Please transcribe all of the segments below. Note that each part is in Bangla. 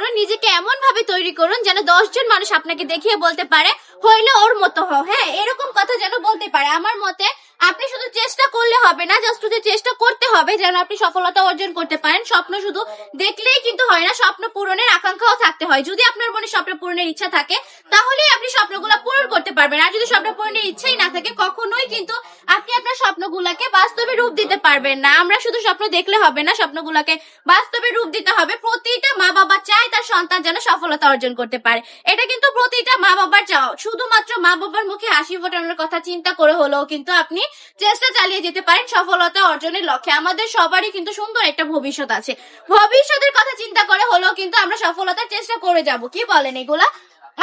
করুন, নিজেকে এমন ভাবে তৈরি করুন যেন 10 জন মানুষ আপনাকে দেখিয়ে বলতে পারে হইলে ওর মতো হও। হ্যাঁ, এরকম কথা যেন বলতে পারে। আমার মতে আপনি শুধু চেষ্টা করলে হবে না, জাস্ট শুধু চেষ্টা করতে হবে যেন আপনি সফলতা অর্জন করতে পারেন। স্বপ্ন শুধু দেখলেই কিন্তু হয় না, স্বপ্ন পূরণের আকাঙ্ক্ষাও থাকতে হয়। যদি আপনার মনে স্বপ্ন পূরণের ইচ্ছা থাকে তাহলেই আপনি স্বপ্নগুলো পূরণ করতে পারবেন। আর যদি স্বপ্ন পূরণের ইচ্ছাই না থাকে, কখনোই কিন্তু আপনি আপনার স্বপ্নগুলোকে বাস্তবে রূপ দিতে পারবেন না। আমরা শুধু স্বপ্ন দেখলে হবে না, স্বপ্নগুলোকে বাস্তবে রূপ দিতে হবে। প্রতিটা মা বাবা চায় তার সন্তান যেন সফলতা অর্জন করতে পারে। এটা কিন্তু প্রতিটা মা বাবার চাওয়া। শুধুমাত্র মা বাবার মুখে হাসি ফোটানোর কথা চিন্তা করে হলেও কিন্তু আপনি চেষ্টা চালিয়ে যেতে পারেন সফলতা অর্জনের লক্ষ্যে। আমাদের সবারই কিন্তু সুন্দর একটা ভবিষ্যৎ আছে, ভবিষ্যতের কথা চিন্তা করে হলেও কিন্তু আমরা সফলতার চেষ্টা করে যাব। কি বলেন এগুলা?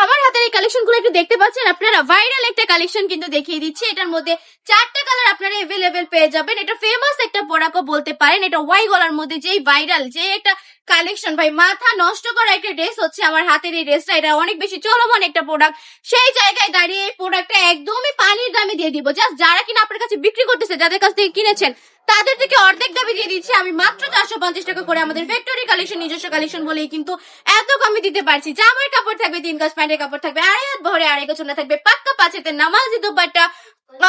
আমার হাতের এই কালেকশন গুলো একটু দেখতে পাচ্ছেন আপনারা, ভাইরাল একটা কালেকশন কিন্তু দেখিয়ে দিচ্ছি। এটার মধ্যে 4টা কালার আপনারা এভেলেবেল পেয়ে যাবেন। এটা ফেমাস একটা প্রোডাক্টও বলতে পারেন। এটা ওয়াই গলার মধ্যে যেই ভাইরাল যে একটা কালেকশন, ভাই মাথা নষ্ট করা একটা ড্রেস হচ্ছে আমার হাতের এই ড্রেসটা। এটা অনেক বেশি চলমান একটা প্রোডাক্ট। সেই জায়গায় দাঁড়িয়ে এই প্রোডাক্টটা একদমই পানির দামে দিয়ে দিব। জাস্ট যারা কিনা আপনার কাছে বিক্রি করতেছে, যাদের কাছ থেকে কিনেছেন, তাদের থেকে অর্ধেক দামে দিয়ে দিচ্ছি আমি মাত্র 450 টাকা করে। আমাদের ফ্যাক্টরি কালেকশন, নিজস্ব কালেকশন বলেই কিন্তু এত কমে দিতে পারছি। জামার কাপড় থাকবে 3 গজ, প্যান্টের কাপড় থাকবে 2.5 হাত বহরে, 2.5 গজ ওড়না থাকবে, পাক্কা 5 হাতের নামাজি দুপাট্টা।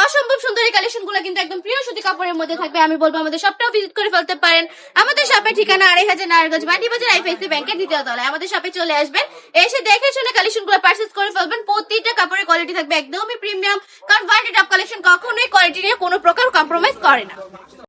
অসম্ভব সুন্দর এই কালেকশন গুলো কিন্তু একদম প্রিয় সুতি কাপড়ের মধ্যে থাকবে। আমি বলবো আমাদের শপটাও ভিজিট করে ফেলতে পারেন। আমাদের শপের ঠিকানা 2.5 নারায়ণগঞ্জ মাটি বাজার, আইএফআইসি ব্যাংকের 2য় তলায়। আমাদের শপে চলে আসবেন, এসে দেখে শুনে কালেকশন গুলো পারচেজ করে ফেলবেন। প্রতিটা কাপড়ের কোয়ালিটি থাকবে একদমই প্রিমিয়াম, কারণ ওয়ার্ল্ড টপ কালেকশন কখনোই কোয়ালিটি নিয়ে কোনো প্রকার কম্প্রোমাইজ করে না।